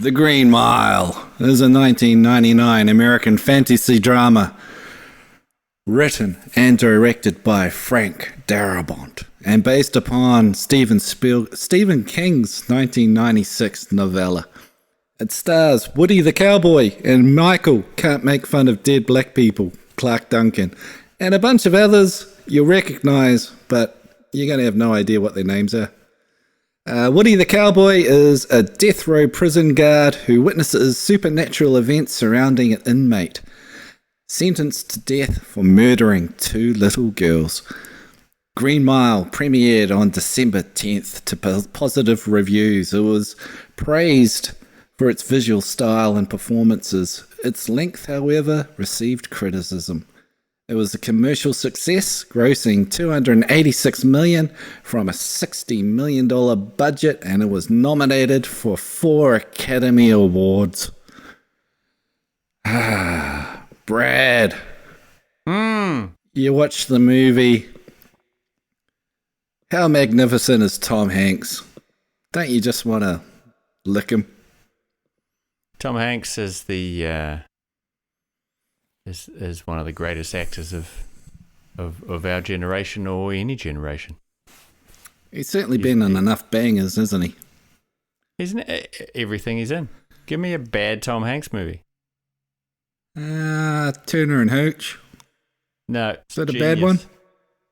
The Green Mile is a 1999 American fantasy drama written and directed by Frank Darabont and based upon Stephen King's 1996 novella. It stars Woody the Cowboy and Michael Can't Make Fun of Dead Black People, Clark Duncan, and a bunch of others you'll recognize, but you're going to have no idea what their names are. Woody the Cowboy is a death row prison guard who witnesses supernatural events surrounding an inmate sentenced to death for murdering 2 little girls. Green Mile premiered on December 10th to positive reviews. It was praised for its visual style and performances. Its length, however, received criticism. It was a commercial success, grossing $286 million from a $60 million budget, and it was nominated for 4 Academy Awards. Brad. You watched the movie. How magnificent is Tom Hanks? Don't you just want to lick him? Tom Hanks is the is one of the greatest actors of our generation or any generation. He's certainly been in enough bangers, isn't he? Isn't it everything he's in? Give me a bad Tom Hanks movie. Turner and Hooch. No. Is that a bad one?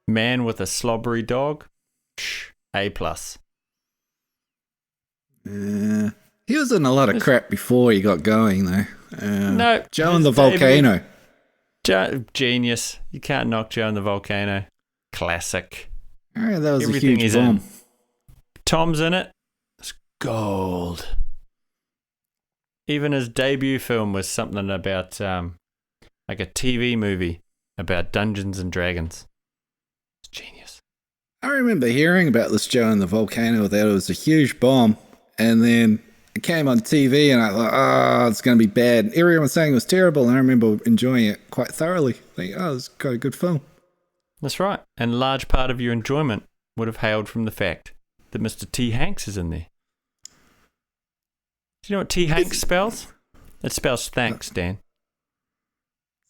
Man with a Slobbery Dog. A+. He was in a lot of crap before he got going, though. No. Joe and the Volcano. Genius. You can't knock Joe and the Volcano. Classic. Oh, that was Everything a huge bomb. Tom's in it. It's gold. Even his debut film was something about like a TV movie about Dungeons and Dragons. It's genius. I remember hearing about this Joe and the Volcano, that it was a huge bomb, and then it came on TV and I thought, oh, it's going to be bad. And everyone was saying it was terrible, and I remember enjoying it quite thoroughly. Like, oh, it's got a good film. That's right. And a large part of your enjoyment would have hailed from the fact that Mr. T. Hanks is in there. Do you know what T. Hanks spells? It spells thanks, Dan.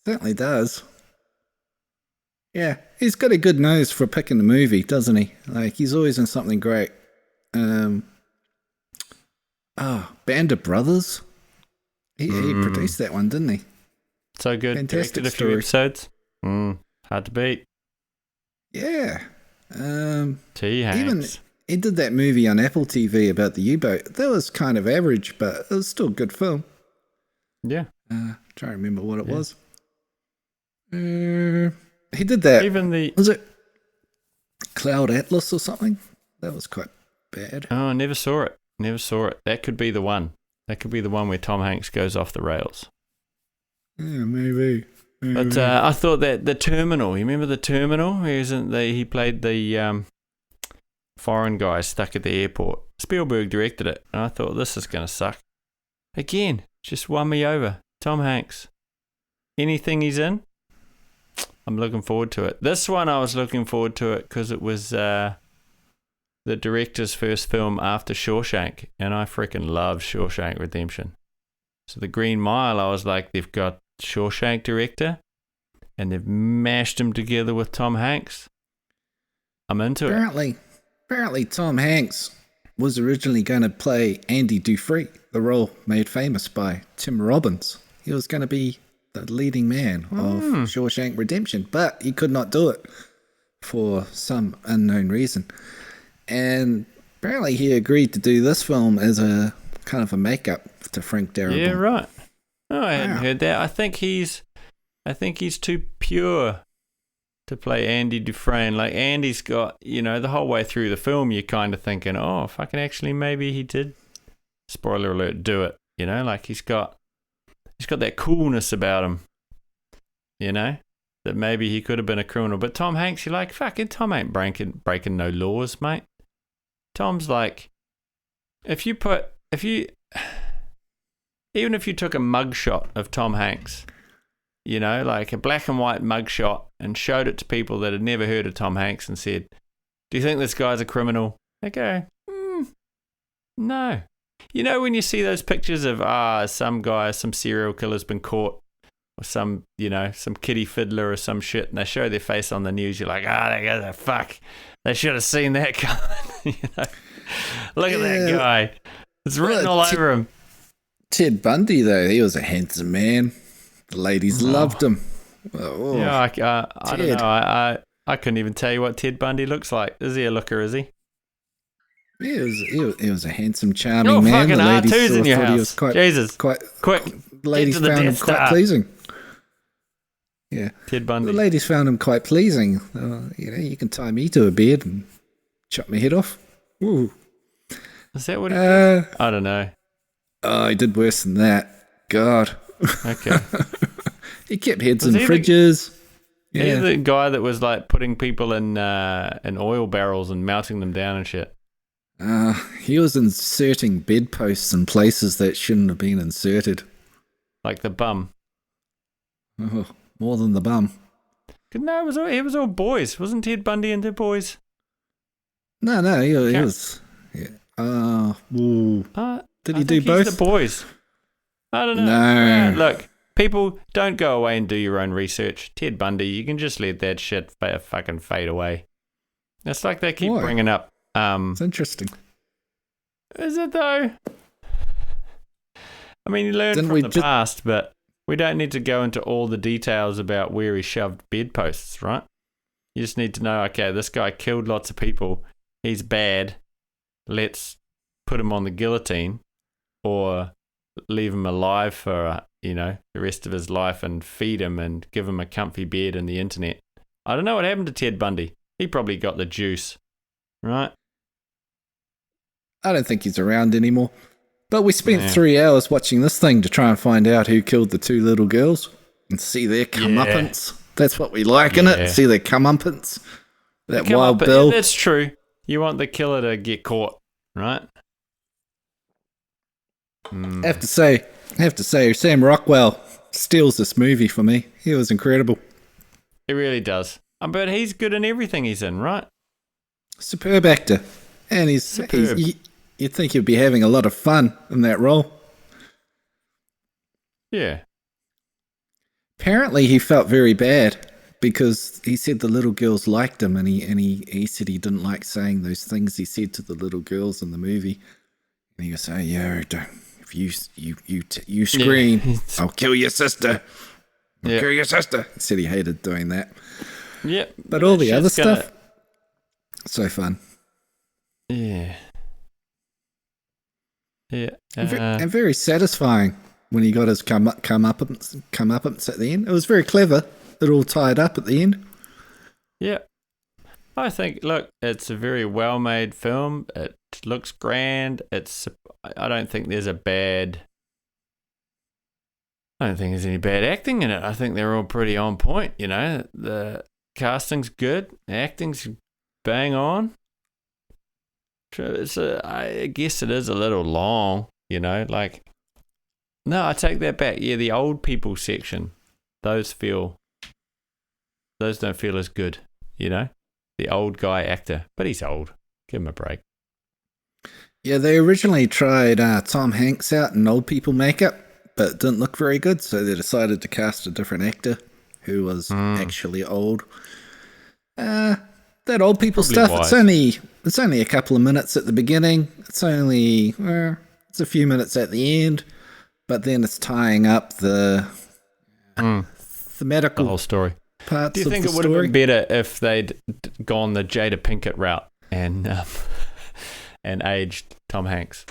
Certainly does. Yeah, he's got a good nose for picking the movie, doesn't he? Like, he's always in something great. Band of Brothers. He produced that one, didn't he? So good. Fantastic Directed a few episodes. Hard to beat. Yeah. T. Hanks. Even he did that movie on Apple TV about the U-boat. That was kind of average, but it was still a good film. Yeah. Trying to remember what it was. He did that. Was it Cloud Atlas or something? That was quite bad. Oh, I never saw it. That could be the one. That could be the one where Tom Hanks goes off the rails. Yeah, maybe. But I thought that The Terminal. You remember The Terminal? He played the foreign guy stuck at the airport. Spielberg directed it, and I thought, this is going to suck. Again, just won me over. Tom Hanks. Anything he's in, I'm looking forward to it. This one, I was looking forward to it because it was the director's first film after Shawshank, and I freaking love Shawshank Redemption. So The Green Mile, I was like, they've got Shawshank director, and they've mashed him together with Tom Hanks. I'm into it. Apparently Tom Hanks was originally going to play Andy Dufresne, the role made famous by Tim Robbins. He was going to be the leading man of Shawshank Redemption, but he could not do it for some unknown reason. And apparently he agreed to do this film as a kind of a makeup to Frank Darabont. Yeah, right. Oh, I hadn't heard that. I think he's too pure to play Andy Dufresne. Like, Andy's got, the whole way through the film, you're kind of thinking, oh, fucking actually maybe he did, spoiler alert, do it. Like he's got that coolness about him, that maybe he could have been a criminal. But Tom Hanks, you're like, fucking Tom ain't breaking no laws, mate. Tom's like, even if you took a mugshot of Tom Hanks, like a black and white mugshot, and showed it to people that had never heard of Tom Hanks and said, do you think this guy's a criminal? They go, no. You know when you see those pictures of some serial killer's been caught, or some kitty fiddler or some shit, and they show their face on the news, you're like, fuck, they should have seen that coming. Look at that guy. It's written all over him. Ted Bundy, though, he was a handsome man. The ladies loved him. Oh, yeah, I don't know. I couldn't even tell you what Ted Bundy looks like. Is he a looker, is he? He was a handsome, charming man. Fucking the ladies R2's in your thought house. he was quite, Jesus. quick. The ladies found him quite pleasing. Yeah. Ted Bundy. The ladies found him quite pleasing. You can tie me to a bed and chop my head off. Ooh. Is that what he did? I don't know. Oh, he did worse than that. God. Okay. He kept heads in fridges. He's the guy that was like putting people in oil barrels and melting them down and shit. He was inserting bedposts in places that shouldn't have been inserted. Like the bum. Oh, more than the bum. No, it was all boys. Wasn't Ted Bundy into boys? No, he was. Yeah. Did he do both? The boys. I don't know. No. Look, people, don't go away and do your own research. Ted Bundy, you can just let that shit fucking fade away. It's like they keep bringing up. It's interesting. Is it though? I mean, you learn from the past, but we don't need to go into all the details about where he shoved bedposts, right? You just need to know, okay, this guy killed lots of people. He's bad. Let's put him on the guillotine or leave him alive for, the rest of his life and feed him and give him a comfy bed and the internet. I don't know what happened to Ted Bundy. He probably got the juice, right? I don't think he's around anymore. But we spent 3 hours watching this thing to try and find out who killed the two little girls and see their comeuppance. That's what we like in it. See their comeuppance. That Wild Bill. That's true. You want the killer to get caught, right? I have to say, Sam Rockwell steals this movie for me. He was incredible. He really does. But he's good in everything he's in, right? Superb actor. And you'd think he'd be having a lot of fun in that role. Yeah. Apparently he felt very bad because he said the little girls liked him, and he said he didn't like saying those things he said to the little girls in the movie. And he was saying, if you scream, I'll kill your sister. I'll kill your sister. He said he hated doing that. Yeah. But all the other stuff, so fun. Yeah. Yeah. And very satisfying when he got his comeuppance at the end. It was very clever. It all tied up at the end. Yeah. I think, look, it's a very well-made film. It looks grand. I don't think there's any bad acting in it. I think they're all pretty on point, The casting's good. Acting's bang on. I guess it is a little long, no, I take that back. Yeah, the old people section, those don't feel as good, the old guy actor, but he's old. Give him a break. Yeah, they originally tried Tom Hanks out in old people makeup, but it didn't look very good, so they decided to cast a different actor who was actually old. That old people stuff, it's only a couple of minutes at the beginning. It's a few minutes at the end, but then it's tying up the thematical the whole story. Parts Do you think of the it would have story. been better if they'd gone the Jada Pinkett route and aged Tom Hanks?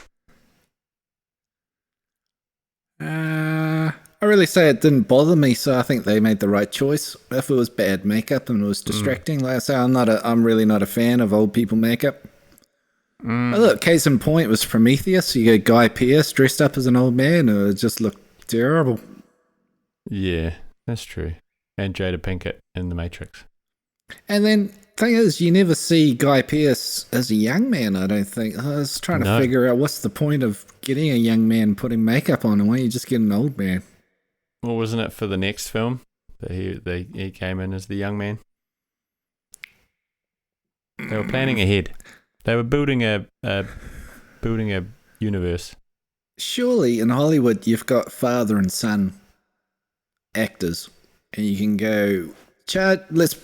I really say it didn't bother me, so I think they made the right choice. If it was bad makeup and it was distracting, like I say, I'm really not a fan of old people makeup. Look, case in point was Prometheus. You get Guy Pearce dressed up as an old man, and it just looked terrible. Yeah, that's true. And Jada Pinkett in The Matrix. And then, thing is, you never see Guy Pearce as a young man, I don't think. I was trying to figure out what's the point of getting a young man putting makeup on, and why don't you just get an old man? Well, wasn't it for the next film that he came in as the young man? They were planning ahead. They were building a universe. surely in Hollywood you've got father and son actors, and you can go, Chad, let's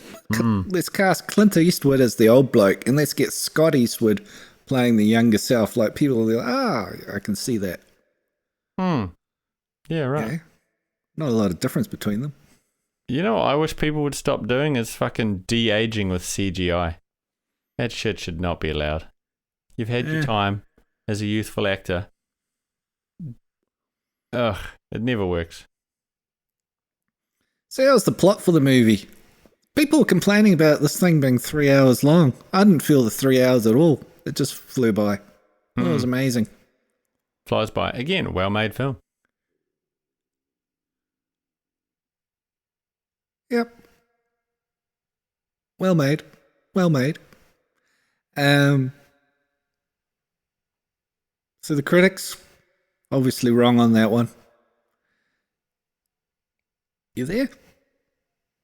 cast Clint Eastwood as the old bloke, and let's get Scott Eastwood playing the younger self. Like, people will be like, I can see that. Yeah, right. Yeah. Not a lot of difference between them. You know what I wish people would stop doing is fucking de-aging with CGI. That shit should not be allowed. You've had your time as a youthful actor. Ugh, it never works. So that was the plot for the movie. People were complaining about this thing being 3 hours long. I didn't feel the 3 hours at all. It just flew by. It was amazing. Flies by. Again, well-made film. Yep. Well made. Well made. So the critics, obviously wrong on that one. You there?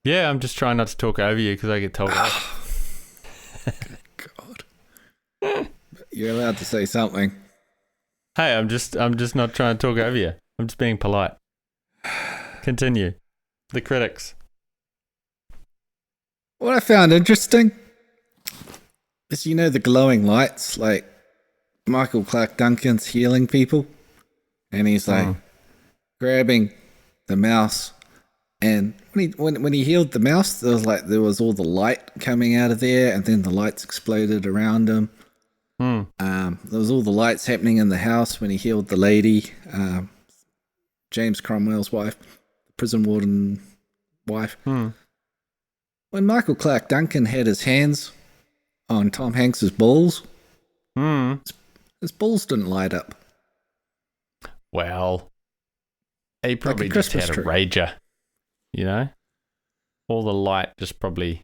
Yeah, I'm just trying not to talk over you because I get told off. God. You're allowed to say something. Hey, I'm just not trying to talk over you. I'm just being polite. Continue. The critics. What I found interesting is, the glowing lights, like Michael Clark Duncan's healing people, and he's like grabbing the mouse, and when he healed the mouse, there was all the light coming out of there, and then the lights exploded around him. There was all the lights happening in the house when he healed the lady, James Cromwell's wife, the prison warden wife. When Michael Clark Duncan had his hands on Tom Hanks's balls, his balls didn't light up. Well, he probably Like a just Christmas had a tree. rager, All the light just probably,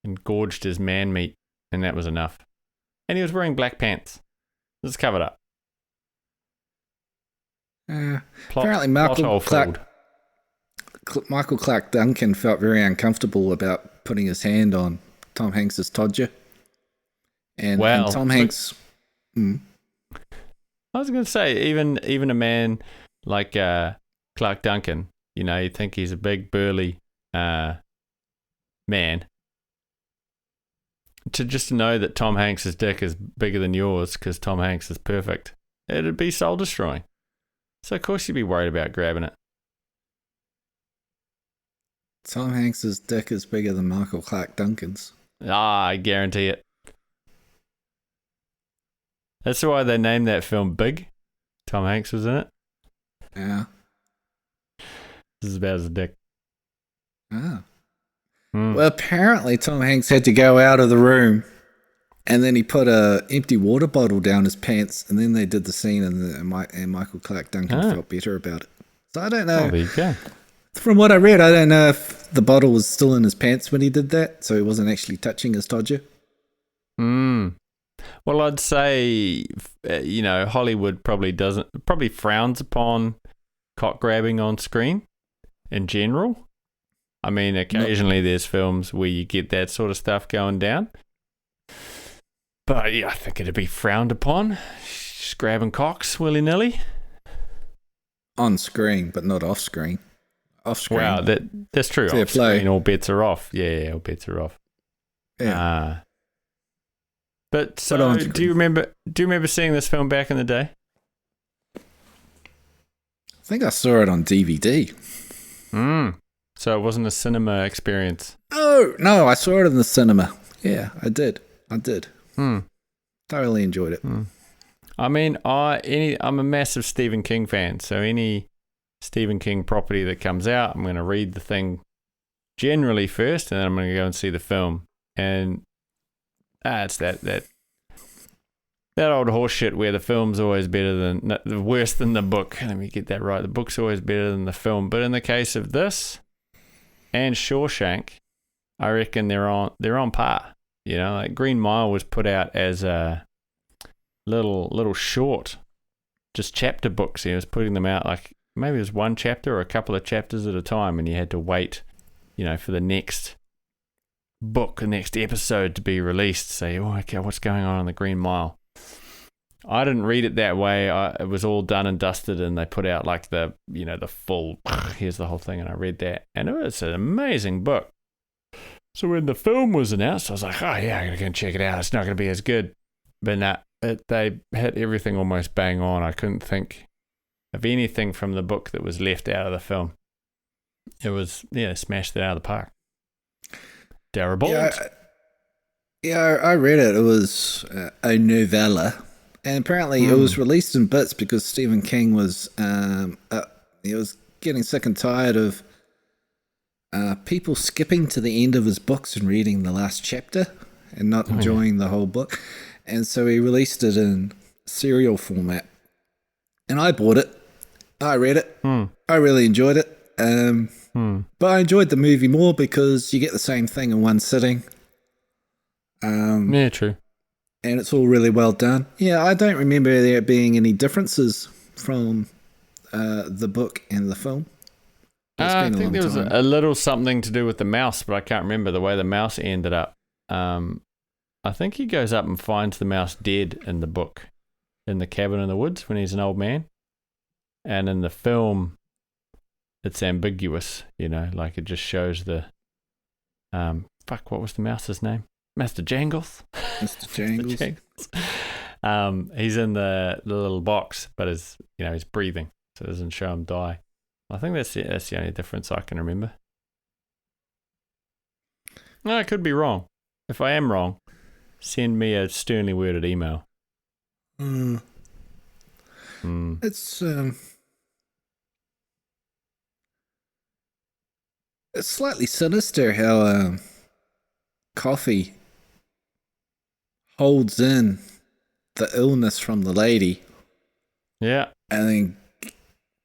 engorged his man meat, and that was enough. And he was wearing black pants. Let's cover it up. Apparently, Michael Clark Duncan felt very uncomfortable about putting his hand on Tom Hanks's todger. And Tom Hanks... I was going to say, even a man like Clark Duncan, you think he's a big, burly man. To know that Tom Hanks's dick is bigger than yours because Tom Hanks is perfect, it'd be soul-destroying. So, of course, you'd be worried about grabbing it. Tom Hanks's dick is bigger than Michael Clark Duncan's. I guarantee it. That's why they named that film Big. Tom Hanks was in it. Yeah. This is about his dick. Ah. Well, apparently Tom Hanks had to go out of the room, and then he put a empty water bottle down his pants, and then they did the scene, and Michael Clark Duncan felt better about it. So I don't know. Oh, there you go. From what I read, I don't know if the bottle was still in his pants when he did that, so he wasn't actually touching his todger. Well, I'd say, Hollywood probably frowns upon cock grabbing on screen in general. I mean, occasionally there's films where you get that sort of stuff going down. But yeah, I think it'd be frowned upon. Just grabbing cocks willy-nilly. On screen, but not off screen. Off screen. Wow, that's true. Off screen, all bets are off. Yeah, all bets are off. Yeah. But so, do you remember seeing this film back in the day? I think I saw it on DVD. So it wasn't a cinema experience. Oh, no, I saw it in the cinema. Yeah, I did. Thoroughly enjoyed it. I mean, I'm a massive Stephen King fan, so any Stephen King property that comes out, I'm going to read the thing generally first, and then I'm going to go and see the film. And it's that old horse shit where the film's always worse than the book. Let me get that right. The book's always better than the film. But in the case of this and Shawshank, I reckon they're on par. Like Green Mile was put out as a little short, just chapter books. He was putting them out like maybe it was one chapter or a couple of chapters at a time, and you had to wait, for the next book, the next episode to be released. Say, okay, what's going on the Green Mile? I didn't read it that way. It was all done and dusted, and they put out like the full. Here's the whole thing, and I read that, and it was an amazing book. So when the film was announced, I was like, oh yeah, I'm gonna go and check it out. It's not gonna be as good, but nah, they hit everything almost bang on. I couldn't think of anything from the book that was left out of the film. It was smashed it out of the park. Darabont. I read it. It was a novella, and apparently it was released in bits because Stephen King was he was getting sick and tired of people skipping to the end of his books and reading the last chapter and not enjoying the whole book, and so he released it in serial format. And I bought it. I read it. I really enjoyed it. But I enjoyed the movie more because you get the same thing in one sitting. Yeah, true. And it's all really well done. Yeah, I don't remember there being any differences from the book and the film. I think there was a little something to do with the mouse, but I can't remember the way the mouse ended up. I think he goes up and finds the mouse dead in the book, in the cabin in the woods when he's an old man. And in the film, it's ambiguous, like it just shows the... what was the mouse's name? Master Jangles? Mr. Jangles. He's in the little box, but he's breathing, so it doesn't show him die. I think that's the only difference I can remember. No, I could be wrong. If I am wrong, send me a sternly worded email. It's slightly sinister how coffee holds in the illness from the lady. Yeah. And then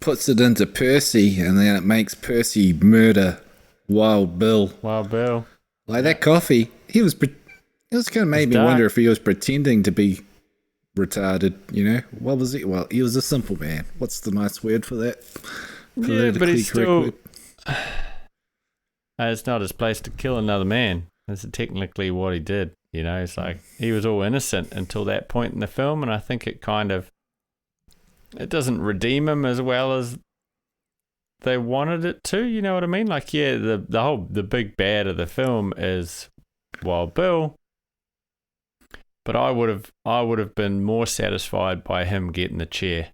puts it into Percy, and then it makes Percy murder Wild Bill. Like that coffee, it was kind of made me wonder if he was pretending to be retarded, What was he? Well, he was a simple man. What's the nice word for that? Yeah, but he's still... It's not his place to kill another man. That's technically what he did. It's like he was all innocent until that point in the film, and I think it doesn't redeem him as well as they wanted it to. You know what I mean? Like, yeah, the big bad of the film is Wild Bill, but I would have been more satisfied by him getting the chair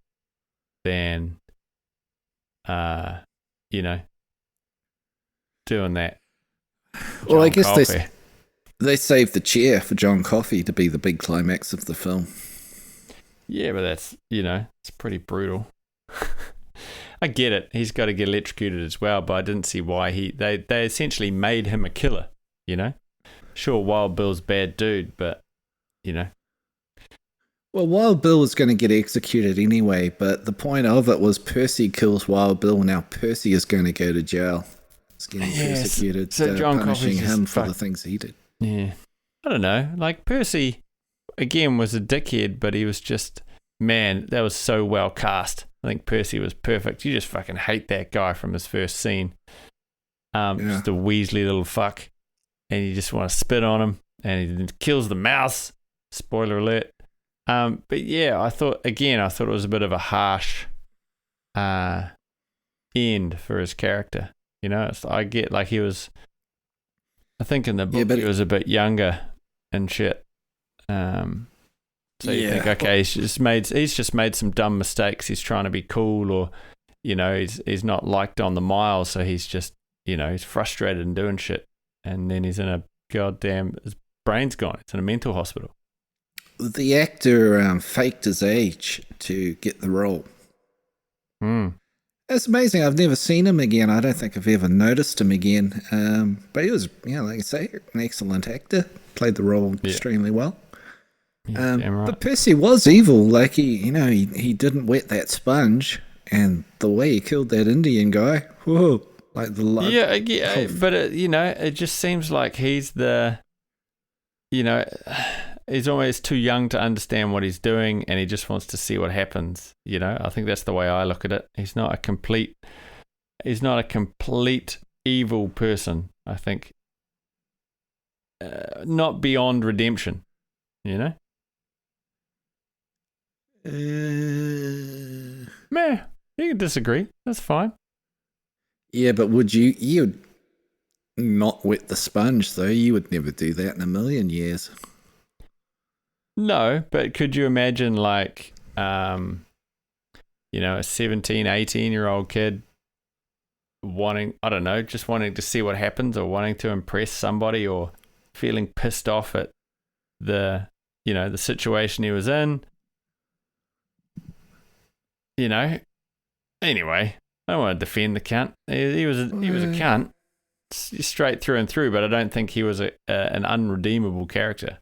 than, doing that. Well, I guess they saved the chair for John Coffey to be the big climax of the film. Yeah, but that's, it's pretty brutal. I get it. He's got to get electrocuted as well, but I didn't see why they essentially made him a killer, Sure, Wild Bill's bad dude, but, Well, Wild Bill was going to get executed anyway, but the point of it was Percy kills Wild Bill, now Percy is going to go to jail. He's getting persecuted, so John punishing him for the things he did. Yeah. I don't know. Like, Percy, again, was a dickhead, but he was just, man, that was so well cast. I think Percy was perfect. You just fucking hate that guy from his first scene. Just a Weasley little fuck. And you just want to spit on him. And he kills the mouse. Spoiler alert. But yeah, I thought it was a bit of a harsh end for his character. I get like he was, I think in the book he was a bit younger and shit. So you think, okay, he's just made some dumb mistakes. He's trying to be cool, or he's not liked on the mile, so he's just he's frustrated and doing shit, and then he's in a his brain's gone. It's in a mental hospital. The actor faked his age to get the role. It's amazing. I've never seen him again. I don't think I've ever noticed him again. But he was, like I say, an excellent actor. Played the role extremely well. Yeah, right. But Percy was evil. Like he didn't wet that sponge, and the way he killed that Indian guy, whoa, like the blood. Yeah. But it just seems like he's the, he's always too young to understand what he's doing, and he just wants to see what happens. I think that's the way I look at it. He's not a complete evil person. I think not beyond redemption. Meh, you can disagree. That's fine. Yeah, but you'd not wet the sponge, though. You would never do that in a million years. No, but could you imagine, like, a 17, 18-year-old kid wanting, I don't know, just wanting to see what happens or wanting to impress somebody or feeling pissed off at the situation he was in, Anyway, I don't want to defend the cunt. He was a cunt straight through and through, but I don't think he was an unredeemable character.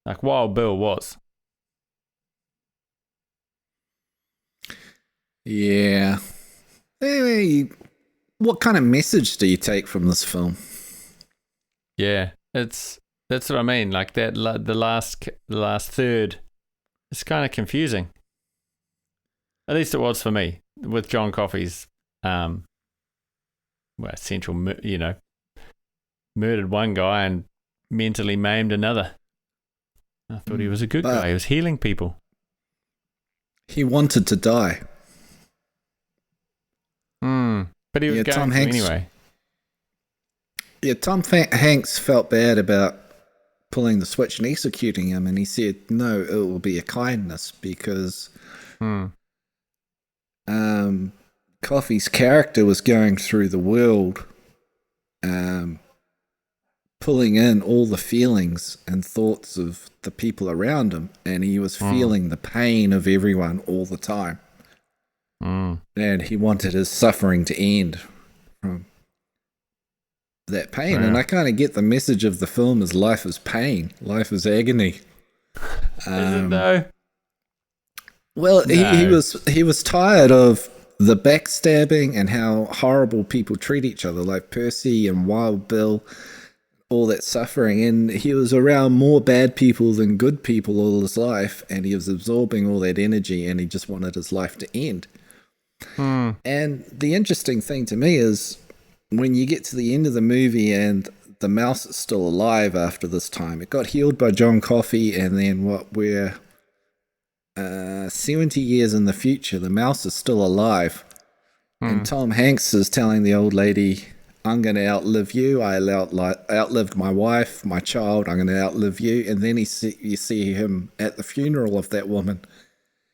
Like Wild Bill was. Yeah. Anyway, what kind of message do you take from this film? Yeah, that's what I mean. Like that, the last third, it's kind of confusing. At least it was for me with John Coffey's, central, murdered one guy and mentally maimed another. I thought he was a good guy. He was healing people. He wanted to die. But he was going Tom to Hanks, anyway. Yeah, Tom Hanks felt bad about pulling the switch and executing him, and he said, no, it will be a kindness because Coffey's character was going through the world pulling in all the feelings and thoughts of the people around him, and he was feeling the pain of everyone all the time. And he wanted his suffering to end from that pain. Wow. And I kind of get the message of the film as life is pain, life is agony. Is it though? Well, No. he was tired of the backstabbing and how horrible people treat each other, like Percy and Wild Bill, all that suffering. And he was around more bad people than good people all his life, and he was absorbing all that energy, and he just wanted his life to end. And the interesting thing to me is when you get to the end of the movie and the mouse is still alive after this time. It got healed by John Coffey, and then we're 70 years in the future, the mouse is still alive. And Tom Hanks is telling the old lady, I'm going to outlive you. I outlived my wife, my child. I'm going to outlive you. And then you see him at the funeral of that woman.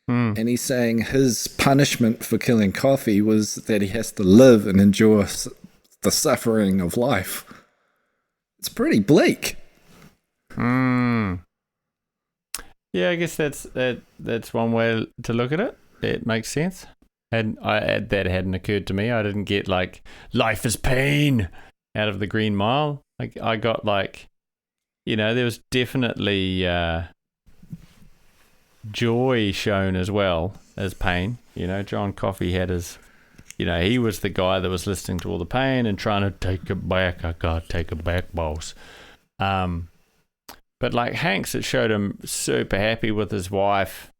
And he's saying his punishment for killing Coffey was that he has to live and endure the suffering of life. It's pretty bleak. Yeah, I guess that's one way to look at it. It makes sense. And that hadn't occurred to me. I didn't get like life is pain out of the Green Mile. Like I got like, there was definitely joy shown as well as pain. John Coffey had his, he was the guy that was listening to all the pain and trying to take it back. I gotta take it back, boss. But like Hanks, it showed him super happy with his wife,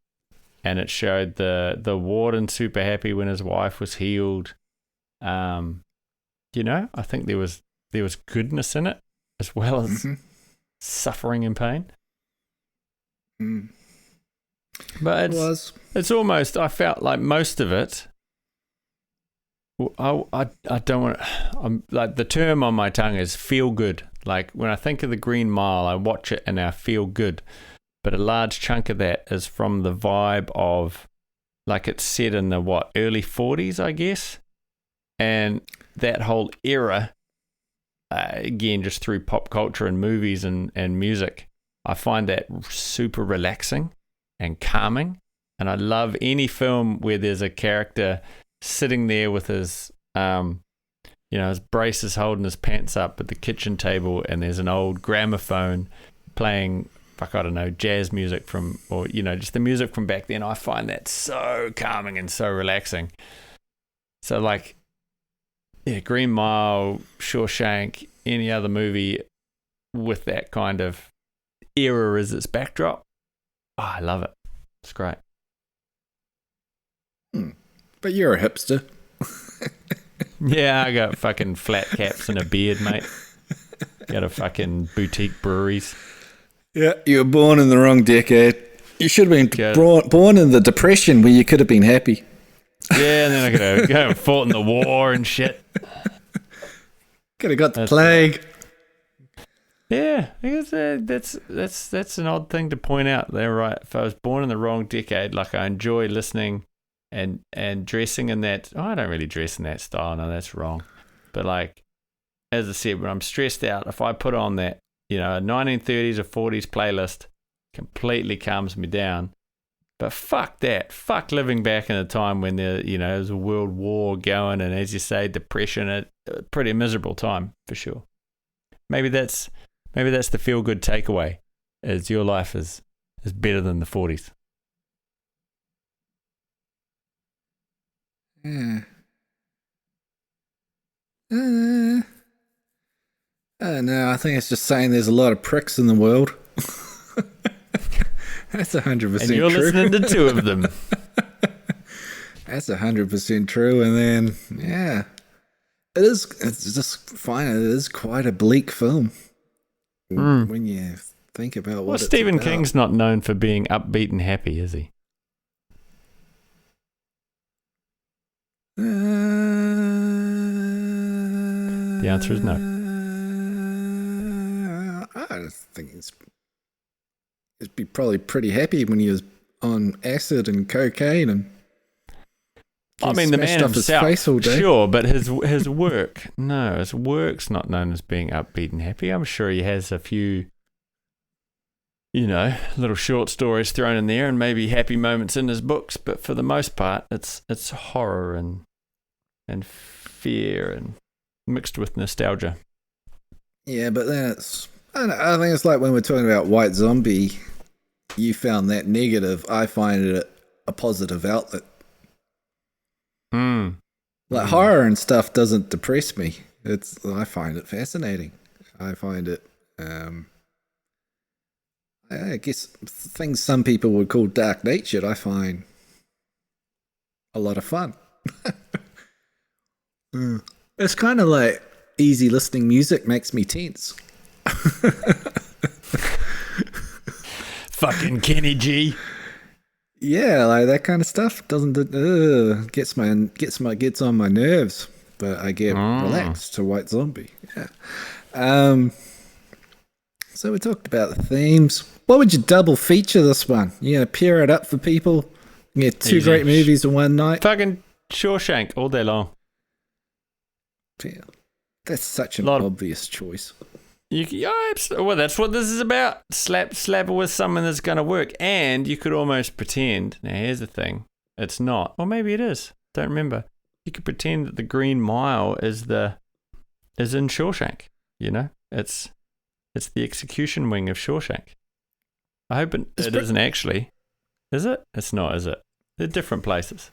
and it showed the warden super happy when his wife was healed. I think there was goodness in it as well as suffering and pain. But it's almost, I felt like most of it, I don't want to, I'm like, the term on my tongue is feel good. Like when I think of the Green Mile, I watch it and I feel good. But a large chunk of that is from the vibe of, like it's set in the early 40s, I guess. And that whole era, again, just through pop culture and movies and music, I find that super relaxing and calming. And I love any film where there's a character sitting there with his, his braces holding his pants up at the kitchen table, and there's an old gramophone playing, I don't know, jazz music just the music from back then. I find that so calming and so relaxing. So like, yeah, Green Mile, Shawshank, any other movie with that kind of era as its backdrop, I love it. It's great. But you're a hipster. Yeah, I got fucking flat caps and a beard, mate. Got a fucking boutique breweries. Yeah, you were born in the wrong decade. You should have been Yeah. born in the Depression where you could have been happy. Yeah, and then I could have go and fought in the war and shit. Could have got the plague. Yeah, I guess that's an odd thing to point out there, right? If I was born in the wrong decade, like I enjoy listening and dressing in that. Oh, I don't really dress in that style. No, that's wrong. But like, as I said, when I'm stressed out, if I put on that, a 1930s or 40s playlist, completely calms me down. But fuck that. Fuck living back in a time when there was a world war going, and as you say, depression. A pretty miserable time for sure. Maybe that's the feel good takeaway, is your life is better than the 40s. Yeah. No, I think it's just saying there's a lot of pricks in the world. That's 100% true. And you're listening to two of them. That's 100% true. And then, yeah, it's just fine. It is quite a bleak film when you think about what it's Stephen about. King's not known for being upbeat and happy, is he? The answer is no. I think he'd be probably pretty happy when he was on acid and cocaine and I mean, the man smashed off his face all himself, day. sure, but his work, no, his work's not known as being upbeat and happy. I'm sure he has a few, little short stories thrown in there and maybe happy moments in his books, but for the most part, it's horror and fear and mixed with nostalgia. Yeah, but then I think it's like when we're talking about White Zombie, you found that negative. I find it a positive outlet. Like horror and stuff doesn't depress me. I find it fascinating. I find it, I guess things some people would call dark natured, I find a lot of fun. It's kind of like easy listening music makes me tense. Fucking Kenny G. Yeah, like that kind of stuff doesn't gets on my nerves, but I get relaxed to White Zombie. Yeah. So we talked about the themes. What would you double feature this one? You gonna pair it up for people? You get two great movies in one night. Fucking Shawshank all day long. Yeah, that's such an obvious choice. Well, that's what this is about. Slap it with someone that's going to work. And you could almost pretend, now here's the thing, it's not. Or maybe it is. Don't remember. You could pretend that the Green Mile is in Shawshank. It's the execution wing of Shawshank. I hope it isn't actually. Is it? It's not, is it? They're different places.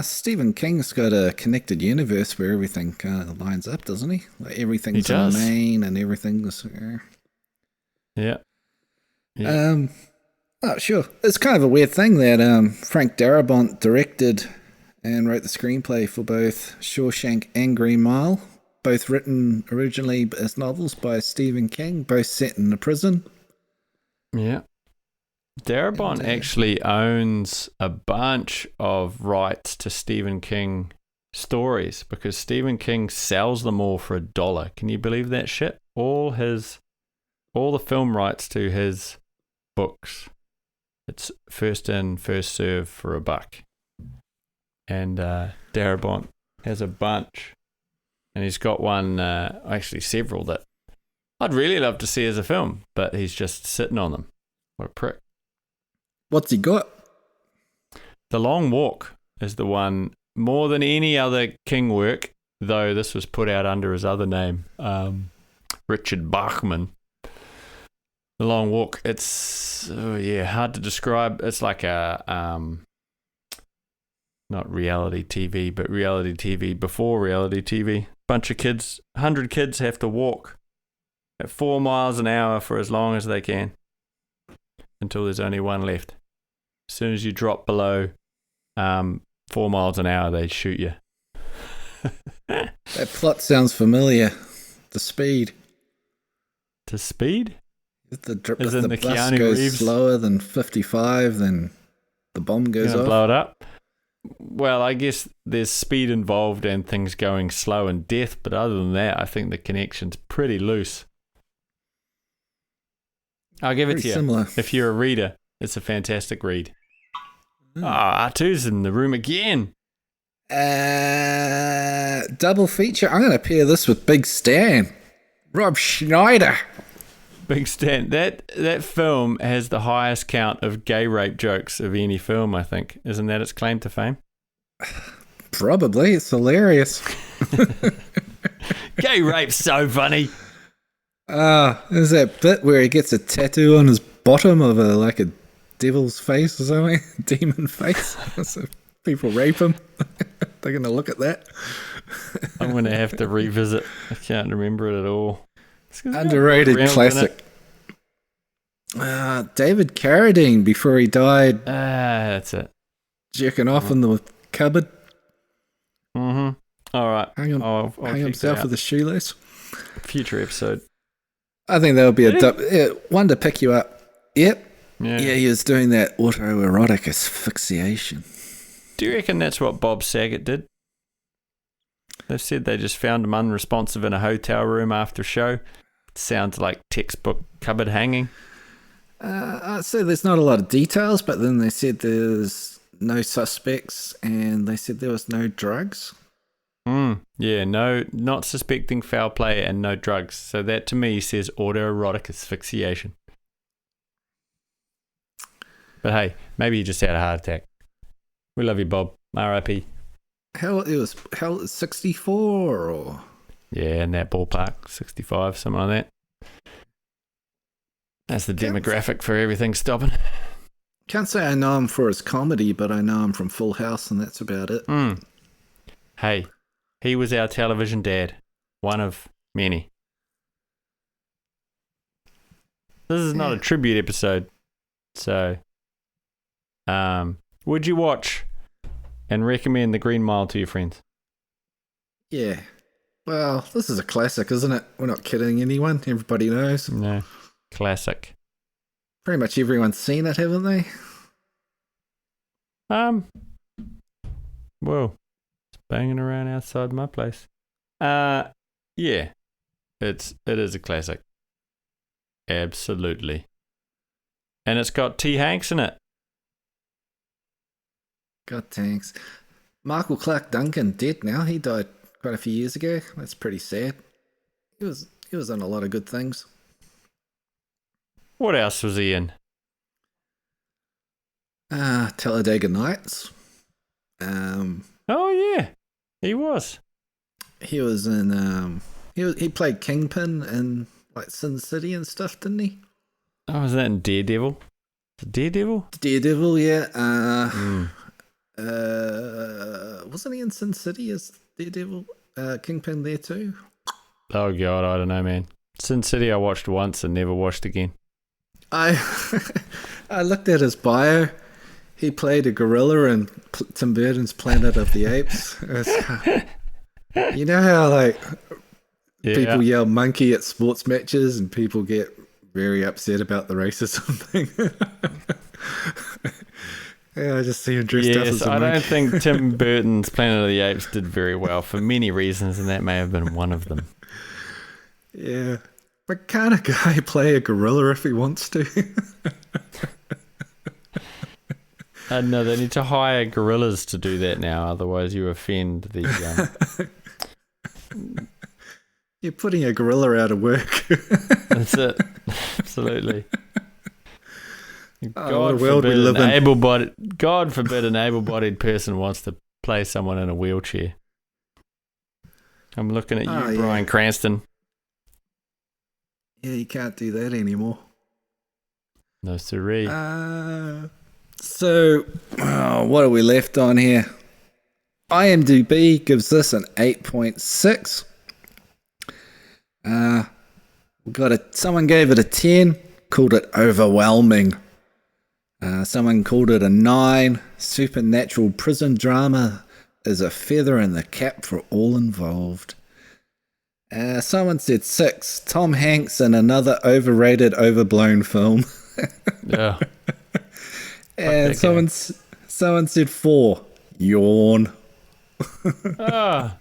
Stephen King's got a connected universe where everything kind of lines up, doesn't he? Like everything's in Maine and everything's. Yeah. Sure. It's kind of a weird thing that Frank Darabont directed and wrote the screenplay for both Shawshank and Green Mile, both written originally as novels by Stephen King, both set in a prison. Yeah. Darabont actually owns a bunch of rights to Stephen King stories because Stephen King sells them all for $1. Can you believe that shit? All the film rights to his books, it's first in, first serve for $1. And Darabont has a bunch, and he's got one, actually several that I'd really love to see as a film, but he's just sitting on them. What a prick. What's he got? The Long Walk is the one, more than any other King work, though this was put out under his other name, Richard Bachman. The Long Walk, it's, hard to describe. It's like a, not reality TV, but reality TV before reality TV. Bunch of kids, 100 kids have to walk at 4 miles an hour for as long as they can until there's only one left. As soon as you drop below 4 miles an hour, they shoot you. That plot sounds familiar. The Speed. To Speed? If the As in the bus Keanu goes Reeves. slower than 55, then the bomb goes Gonna off. blow it up. Well, I guess there's speed involved and things going slow and death, but other than that, I think the connection's pretty loose. I'll give it Pretty to you. similar. If you're a reader, it's a fantastic read. R2's in the room again. Double feature. I'm going to pair this with Big Stan. Rob Schneider. Big Stan. That film has the highest count of gay rape jokes of any film, I think. Isn't that its claim to fame? Probably. It's hilarious. Gay rape's so funny. There's that bit where he gets a tattoo on his bottom of a devil's face or something. Demon face. So people rape him. They're going to look at that. I'm going to have to revisit. I can't remember it at all. Underrated classic. David Carradine, before he died, that's it. jerking off in the cupboard. Mm-hmm. All right. I'll hang check himself that out. with a shoelace. Future episode. I think that would be one to pick you up. Yep. Yeah. Yeah, he was doing that autoerotic asphyxiation. Do you reckon that's what Bob Saget did? They've said they just found him unresponsive in a hotel room after a show. Sounds like textbook cupboard hanging. I'd say there's not a lot of details, but then they said there's no suspects and they said there was no drugs. Yeah, no, not suspecting foul play and no drugs. So that to me says autoerotic asphyxiation. But hey, maybe he just had a heart attack. We love you, Bob. R.I.P. Hell, it was 64 or... Yeah, in that ballpark, 65, something like that. That's the demographic for everything stopping. Can't say I know him for his comedy, but I know him from Full House, and that's about it. Hey, he was our television dad. One of many. This is not a tribute episode. So, would you watch and recommend The Green Mile to your friends? Yeah. Well, this is a classic, isn't it? We're not kidding anyone. Everybody knows. No. Classic. Pretty much everyone's seen it, haven't they? Well, it's banging around outside my place. Yeah. It is a classic. Absolutely. And it's got T. Hanks in it. God thanks. Michael Clark Duncan dead now. He died quite a few years ago. That's pretty sad. He was on a lot of good things. What else was he in? Talladega Nights. Oh yeah, he was. He was in he played Kingpin in like Sin City and stuff, didn't he? Oh, was that in Daredevil? Daredevil? Daredevil, yeah. Wasn't he in Sin City as Daredevil? Kingpin there too? Oh god, I don't know, man. Sin City I watched once and never watched again. I looked at his bio. He played a gorilla in Tim Burton's Planet of the Apes. You know how people yell monkey at sports matches and people get very upset about the racism thing? Yeah, I just see him dressed up as a monkey. I don't think Tim Burton's Planet of the Apes did very well for many reasons, and that may have been one of them. Yeah. But can't a guy play a gorilla if he wants to? No, they need to hire gorillas to do that now, otherwise you offend the... You're putting a gorilla out of work. That's it. Absolutely. What a world we live in. God forbid an able-bodied person wants to play someone in a wheelchair. I'm looking at you, Bryan Cranston. Yeah, you can't do that anymore. No siree. So, what are we left on here? IMDb gives this an 8.6. Someone gave it a 10, called it overwhelming. Someone called it a 9. Supernatural prison drama is a feather in the cap for all involved. Someone said 6. Tom Hanks in another overrated, overblown film. Yeah. And that guy. someone said 4. Yawn. Ah,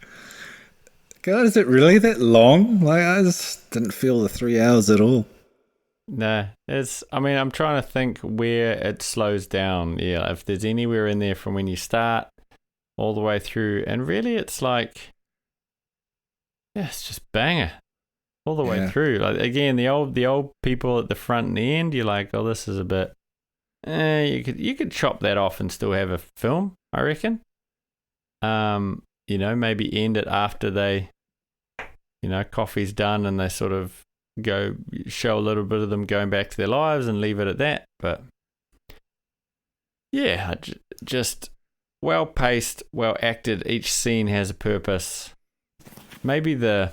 God, is it really that long? Like, I just didn't feel the 3 hours at all. no. I mean, I'm trying to think where it slows down. Yeah, if there's anywhere in there from when you start all the way through. And really, it's like, yeah, it's just banger all the way Yeah. through. Like, again, the old people at the front and the end, you're like, oh, this is a bit. You could chop that off and still have a film, I reckon. Maybe end it after they, coffee's done and they sort of go show a little bit of them going back to their lives and leave it at that. But yeah, just well paced, well acted. Each scene has a purpose. Maybe I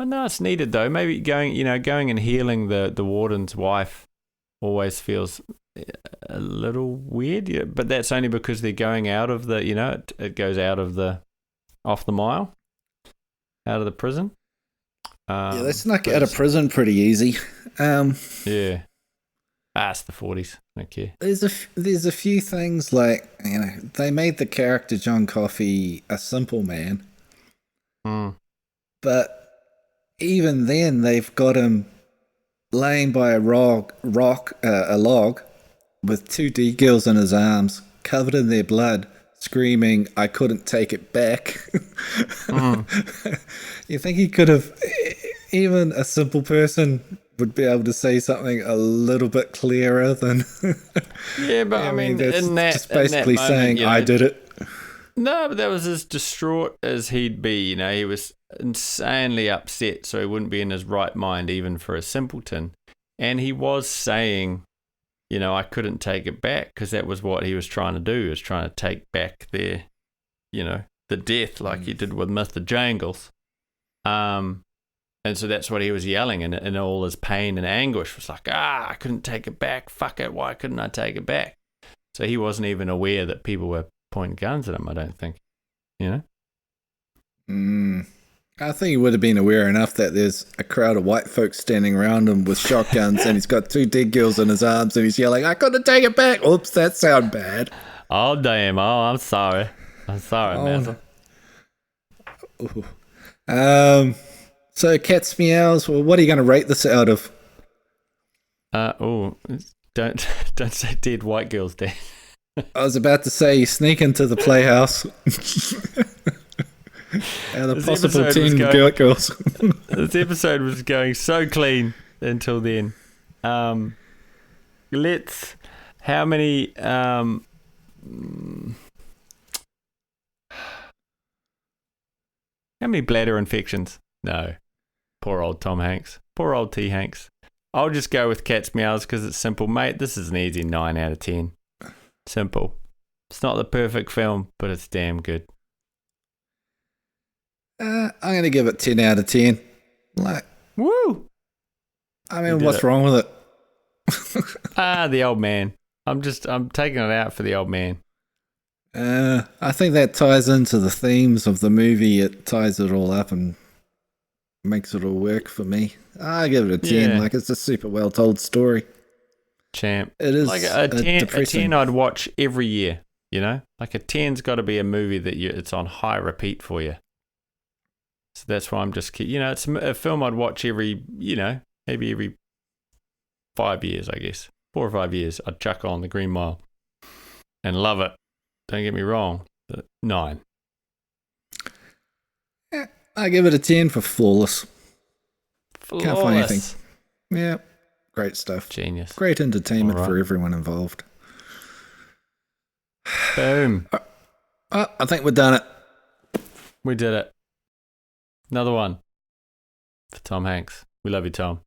know it's needed though. Maybe going and healing the warden's wife always feels a little weird. Yeah, but that's only because they're going out of the, it goes out of off the mile, out of the prison. Yeah, they snuck out of prison pretty easy. Yeah. It's the 40s. Okay. There's a few things like, they made the character John Coffey a simple man, but even then they've got him laying by a log with 2 D-girls in his arms, covered in their blood, screaming, "I couldn't take it back." You think he could have, even a simple person would be able to say something a little bit clearer than... Yeah, but I mean, that's in that, just basically in that moment, saying, I did it. No, but that was as distraught as he'd be. He was insanely upset, so he wouldn't be in his right mind even for a simpleton. And he was saying, I couldn't take it back, because that was what he was trying to do. He was trying to take back their, the death, like he did with Mr. Jangles. And so that's what he was yelling, and all his pain and anguish was like, I couldn't take it back. Fuck it. Why couldn't I take it back? So he wasn't even aware that people were pointing guns at him, I don't think. I think he would have been aware enough that there's a crowd of white folks standing around him with shotguns, and he's got 2 dead girls in his arms, and he's yelling, "I couldn't take it back." Oops, that sounded bad. Oh, damn. Oh, I'm sorry. I'm sorry, man. So Cat's Meows, well, what are you going to rate this out of? Don't say dead white girls, Dan. I was about to say, you sneak into the playhouse. And the possible 10 girls. This episode was going so clean until then. How many bladder infections? No. Poor old Tom Hanks. Poor old T. Hanks. I'll just go with Cat's Meows because it's simple, mate. This is an easy 9 out of 10. Simple. It's not the perfect film, but it's damn good. I'm going to give it 10 out of 10. Woo! I mean, what's wrong with it? The old man. I'm taking it out for the old man. I think that ties into the themes of the movie. It ties it all up and makes it all work for me. I give it a 10. Yeah. It's a super well told story. Champ. It is like a 10. depressing. A 10 I'd watch every year. Like a 10's got to be a movie that it's on high repeat for you. So that's why I'm just, it's a film I'd watch every, maybe every 5 years, I guess. 4 or 5 years, I'd chuck on The Green Mile and love it. Don't get me wrong. But 9. Yeah, I give it a 10 for flawless. Can't find anything. Yeah, great stuff. Genius. Great entertainment for everyone involved. Boom. I think we've done it. We did it. Another one for Tom Hanks. We love you, Tom.